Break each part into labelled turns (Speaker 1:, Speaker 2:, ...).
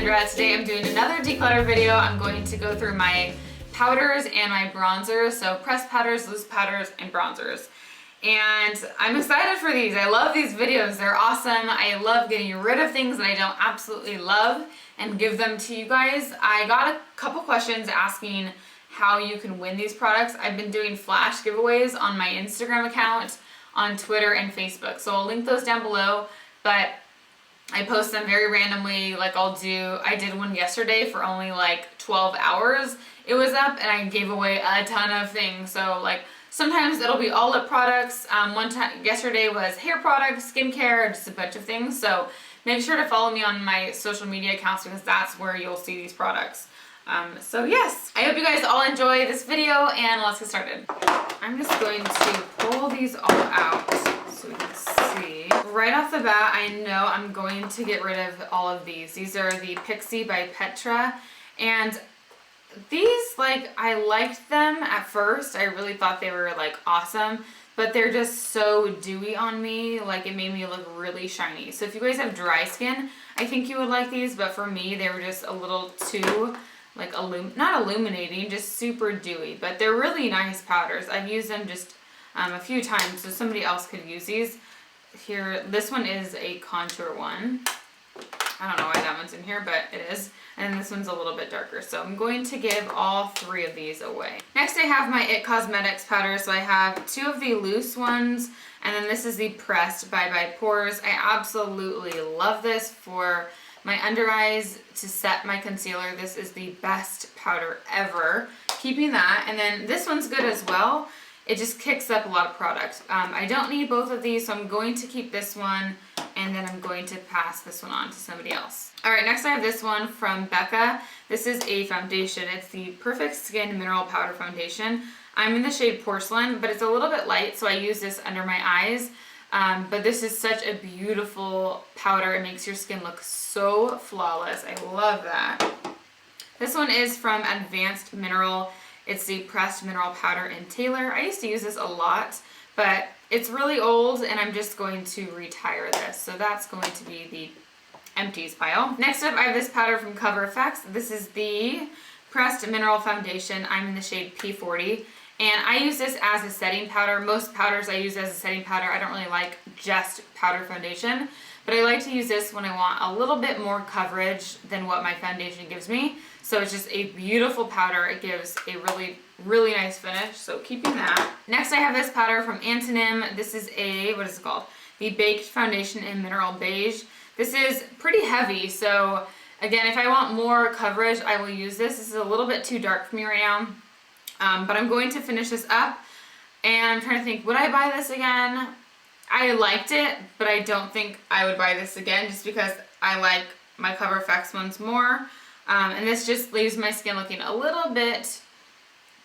Speaker 1: Kendra. Today I'm doing another declutter video. I'm going to go through my powders and my bronzers. So pressed powders, loose powders, and bronzers. And I'm excited for these. I love these videos. They're awesome. I love getting rid of things that I don't absolutely love and give them to you guys. I got a couple questions asking how you can win these products. I've been doing flash giveaways on my Instagram account, on Twitter, and Facebook. So I'll link those down below, but I post them very randomly. Like I did one yesterday for only like 12 hours. It was up and I gave away a ton of things. So like sometimes it'll be all lip products. One time yesterday was hair products, skincare, just a bunch of things. So make sure to follow me on my social media accounts because that's where you'll see these products. So yes, I hope you guys all enjoy this video and let's get started. I'm just going to pull these all out so we can see. Right off the bat, I know I'm going to get rid of all of these. These are the Pixie by Petra, and these, like, I liked them at first. I really thought they were like awesome, but they're just so dewy on me. Like, it made me look really shiny. So if you guys have dry skin, I think you would like these, but for me, they were just a little too like not illuminating, just super dewy, but they're really nice powders. I've used them just a few times, so somebody else could use these. Here, this one is a contour one. I don't know why that one's in here, but it is. And this one's a little bit darker. So I'm going to give all three of these away. Next I have my IT Cosmetics powder. So I have two of the loose ones, and then this is the pressed by Pores. I absolutely love this for my under eyes to set my concealer. This is the best powder ever. Keeping that, and then this one's good as well. It just kicks up a lot of product. I don't need both of these, so I'm going to keep this one, and then I'm going to pass this one on to somebody else. All right, next I have this one from Becca. This is a foundation. It's the Perfect Skin Mineral Powder Foundation. I'm in the shade Porcelain, but it's a little bit light, so I use this under my eyes. But this is such a beautiful powder. It makes your skin look so flawless. I love that. This one is from Advanced Mineral. It's the pressed mineral powder in Taylor. I used to use this a lot, but it's really old and I'm just going to retire this. So that's going to be the empties pile. Next up, I have this powder from Cover Effects. This is the pressed mineral foundation. I'm in the shade P40. And I use this as a setting powder. Most powders I use as a setting powder. I don't really like just powder foundation, but I like to use this when I want a little bit more coverage than what my foundation gives me. So it's just a beautiful powder. It gives a really, really nice finish. So keeping that. Next I have this powder from Antonym. This is what is it called? The Baked Foundation in Mineral Beige. This is pretty heavy. So again, if I want more coverage, I will use this. This is a little bit too dark for me right now. But I'm going to finish this up, and I'm trying to think, would I buy this again? I liked it, but I don't think I would buy this again just because I like my Cover Effects ones more. And this just leaves my skin looking a little bit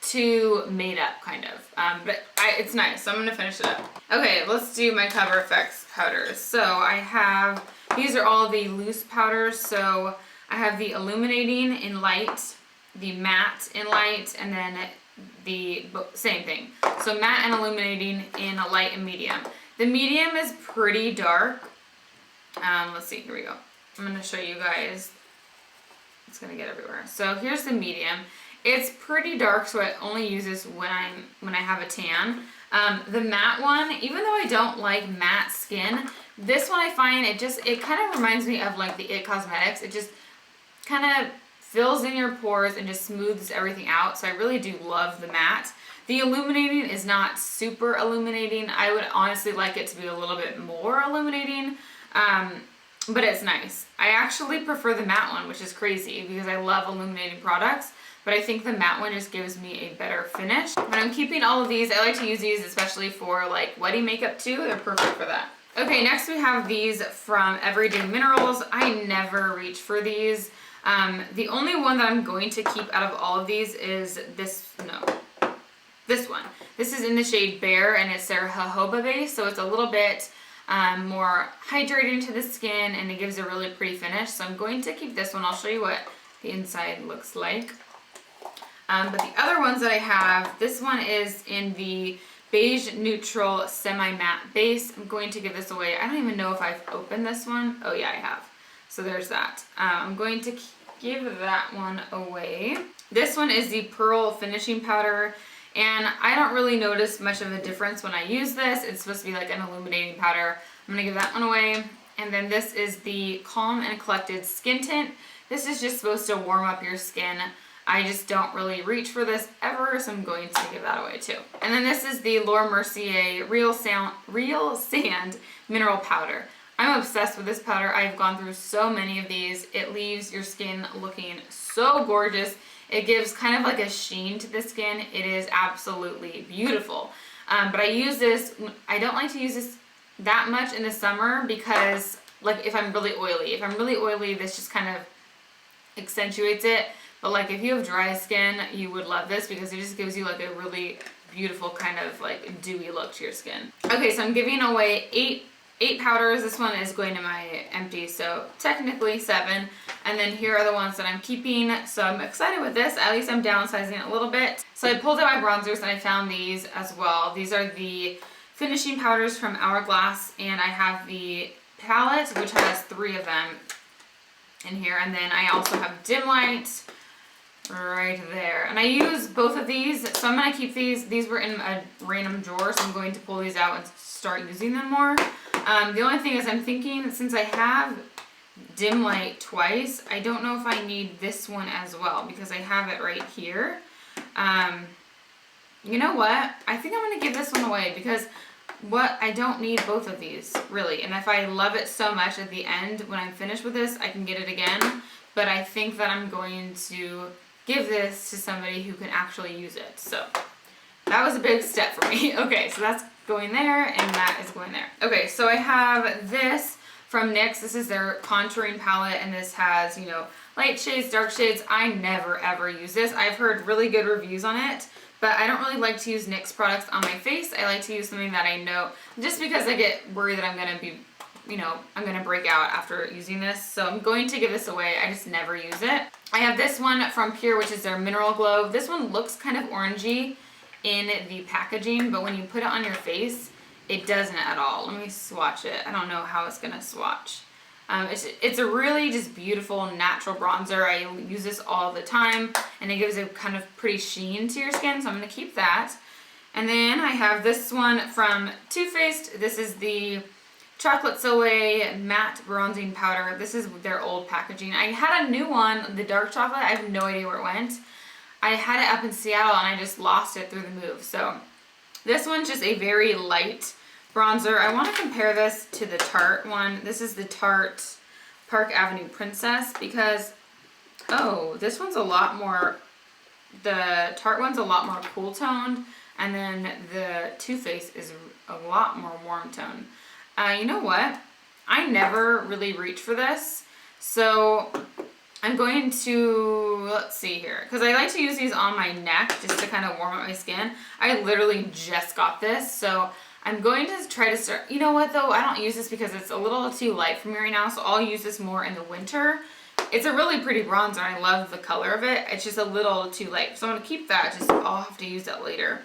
Speaker 1: too made up, kind of. But it's nice, so I'm going to finish it up. Okay, let's do my Cover Effects powders. So I have, these are all the loose powders. So I have the Illuminating in Light, the Matte in Light, and then the same thing. So matte and illuminating in a light and medium. The medium is pretty dark. Let's see, here we go. I'm going to show you guys. It's going to get everywhere. So here's the medium. It's pretty dark, so I only use this when I have a tan. The matte one, even though I don't like matte skin, this one I find it kind of reminds me of like the IT Cosmetics. It just kind of fills in your pores and just smooths everything out. So I really do love the matte. The illuminating is not super illuminating. I would honestly like it to be a little bit more illuminating, but it's nice. I actually prefer the matte one, which is crazy because I love illuminating products, but I think the matte one just gives me a better finish. But I'm keeping all of these. I like to use these especially for like wedding makeup too. They're perfect for that. Okay, next we have these from Everyday Minerals. I never reach for these. The only one that I'm going to keep out of all of these is this one. This is in the shade Bare, and it's their jojoba base, so it's a little bit more hydrating to the skin, and it gives a really pretty finish. So I'm going to keep this one. I'll show you what the inside looks like. But the other ones that I have, this one is in the Beige Neutral Semi-Matte Base. I'm going to give this away. I don't even know if I've opened this one. Oh yeah, I have. So there's that. I'm going to give that one away. This one is the Pearl Finishing Powder, and I don't really notice much of a difference when I use this. It's supposed to be like an illuminating powder. I'm gonna give that one away. And then this is the Calm and Collected Skin Tint. This is just supposed to warm up your skin. I just don't really reach for this ever, so I'm going to give that away too. And then this is the Laura Mercier Real Sand Mineral Powder. I'm obsessed with this powder. I've gone through so many of these. It leaves your skin looking so gorgeous. It gives kind of like a sheen to the skin. It is absolutely beautiful. But I use this, I don't like to use this that much in the summer because like if I'm really oily, this just kind of accentuates it. But like if you have dry skin, you would love this because it just gives you like a really beautiful kind of like dewy look to your skin. Okay, so I'm giving away eight powders. This one is going to my empty, so technically 7. And then here are the ones that I'm keeping. So I'm excited with this. At least I'm downsizing it a little bit. So I pulled out my bronzers and I found these as well. These are the finishing powders from Hourglass, and I have the palette, which has 3 of them in here. And then I also have Dim Light right there. And I use both of these, so I'm gonna keep these. These were in a random drawer, so I'm going to pull these out and start using them more. The only thing is I'm thinking, since I have Dim Light twice, I don't know if I need this one as well because I have it right here. You know what? I think I'm gonna give this one away because I don't need both of these really. And if I love it so much at the end, when I'm finished with this, I can get it again. But I think that I'm going to give this to somebody who can actually use it. So that was a big step for me. Okay, so that's going there and that is going there. Okay, so I have this from NYX. This is their contouring palette, and this has, you know, light shades, dark shades. I never ever use this. I've heard really good reviews on it, but I don't really like to use NYX products on my face. I like to use something that I know, just because I get worried that I'm gonna be, you know, I'm gonna break out after using this. So I'm going to give this away. I just never use it. I have this one from Pure, which is their Mineral Glow. This one looks kind of orangey in the packaging, but when you put it on your face, it doesn't at all. Let me swatch it. I don't know how it's gonna swatch. It's a really just beautiful natural bronzer. I use this all the time, and it gives a kind of pretty sheen to your skin, so I'm gonna keep that. And then I have this one from Too Faced. This is the Chocolate Soleil Matte Bronzing Powder. This is their old packaging. I had a new one, the dark chocolate. I have no idea where it went. I had it up in Seattle and I just lost it through the move. So this one's just a very light bronzer. I want to compare this to the Tarte one. This is the Tarte Park Avenue Princess because, oh, this one's a lot more, the Tarte one's a lot more cool toned, and then the Too Faced is a lot more warm toned. You know what? I never really reach for this, so I'm going to, let's see here, because I like to use these on my neck just to kind of warm up my skin. I literally just got this, so I'm going to try to start, you know what though, I don't use this because it's a little too light for me right now, so I'll use this more in the winter. It's a really pretty bronzer, I love the color of it. It's just a little too light, so I'm going to keep that, just I'll have to use that later.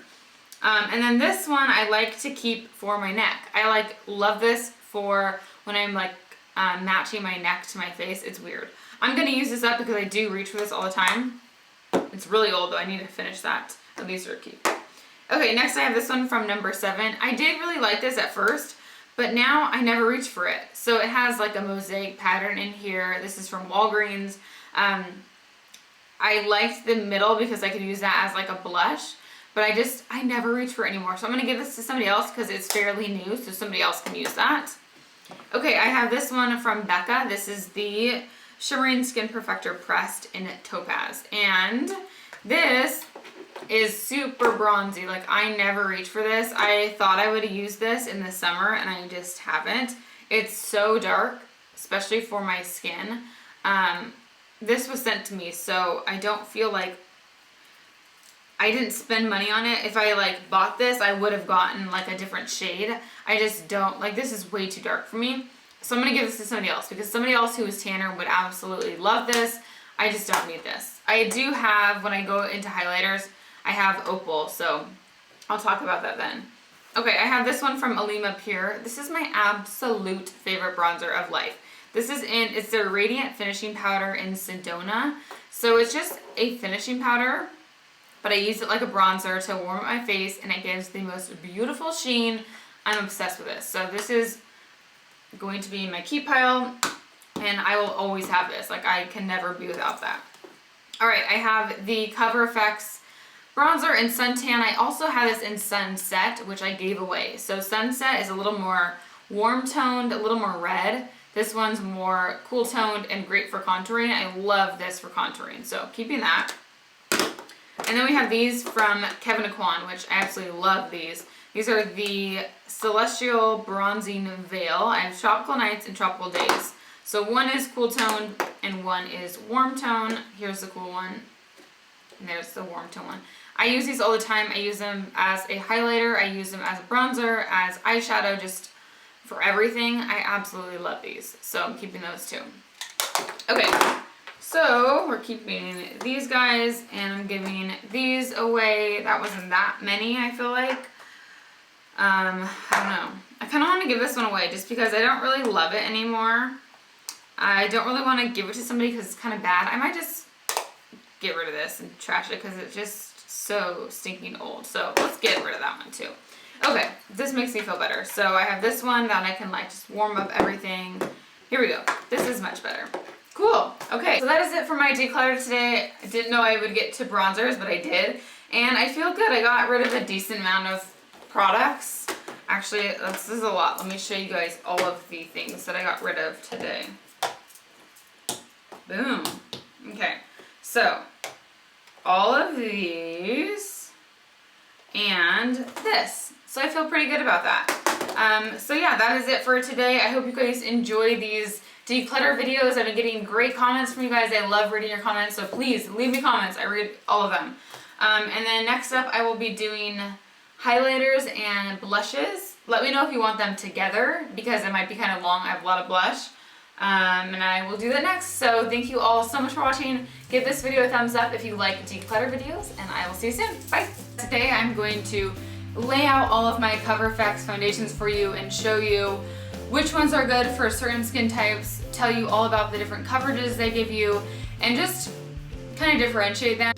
Speaker 1: And then this one I like to keep for my neck. I love this for when I'm like matching my neck to my face. It's weird. I'm going to use this up because I do reach for this all the time. It's really old though. I need to finish that. Oh, these are cute. Okay, next I have this one from Number 7. I did really like this at first, but now I never reach for it. So it has like a mosaic pattern in here. This is from Walgreens. I liked the middle because I could use that as like a blush, but I never reach for it anymore. So I'm going to give this to somebody else because it's fairly new, so somebody else can use that. Okay, I have this one from Becca. This is the Shimmering Skin Perfector Pressed in Topaz. And this is super bronzy. Like, I never reach for this. I thought I would have used this in the summer, and I just haven't. It's so dark, especially for my skin. This was sent to me, so I don't feel like I didn't spend money on it. If I like bought this, I would have gotten like a different shade. I just don't, like, this is way too dark for me. So I'm going to give this to somebody else because somebody else who is tanner would absolutely love this. I just don't need this. I do have, when I go into highlighters, I have Opal, so I'll talk about that then. Okay, I have this one from Alima Pure. This is my absolute favorite bronzer of life. This is it's their Radiant Finishing Powder in Sedona. So it's just a finishing powder, but I use it like a bronzer to warm up my face, and it gives the most beautiful sheen. I'm obsessed with this. So this is going to be in my keep pile, and I will always have this. Like, I can never be without that. All right, I have the Cover FX bronzer in Suntan. I also have this in Sunset, which I gave away. So Sunset is a little more warm toned, a little more red. This one's more cool toned and great for contouring. I love this for contouring, so keeping that. And then we have these from Kevyn Aucoin, which I absolutely love these. These are the Celestial Bronzing Veil. I have Tropical Nights and Tropical Days. So one is cool tone and one is warm tone. Here's the cool one. And there's the warm tone one. I use these all the time. I use them as a highlighter. I use them as a bronzer, as eyeshadow, just for everything. I absolutely love these. So I'm keeping those too. Okay, so we're keeping these guys, and I'm giving these away. That wasn't that many, I feel like. I don't know. I kind of want to give this one away just because I don't really love it anymore. I don't really want to give it to somebody because it's kind of bad. I might just get rid of this and trash it because it's just so stinking old. So let's get rid of that one too. Okay, this makes me feel better. So I have this one that I can like just warm up everything. Here we go. This is much better. Cool. Okay, so that is it for my declutter today. I didn't know I would get to bronzers, but I did. And I feel good. I got rid of a decent amount of products. Actually, this is a lot. Let me show you guys all of the things that I got rid of today. Boom. Okay, so all of these and this. So I feel pretty good about that. So yeah, that is it for today. I hope you guys enjoy these declutter videos. I've been getting great comments from you guys. I love reading your comments, so please leave me comments. I read all of them. And then next up, I will be doing highlighters and blushes. Let me know if you want them together because it might be kind of long. I have a lot of blush. And I will do that next. So thank you all so much for watching. Give this video a thumbs up if you like declutter videos, and I will see you soon. Bye. Today I'm going to lay out all of my Cover FX foundations for you and show you which ones are good for certain skin types, tell you all about the different coverages they give you, and just kind of differentiate them.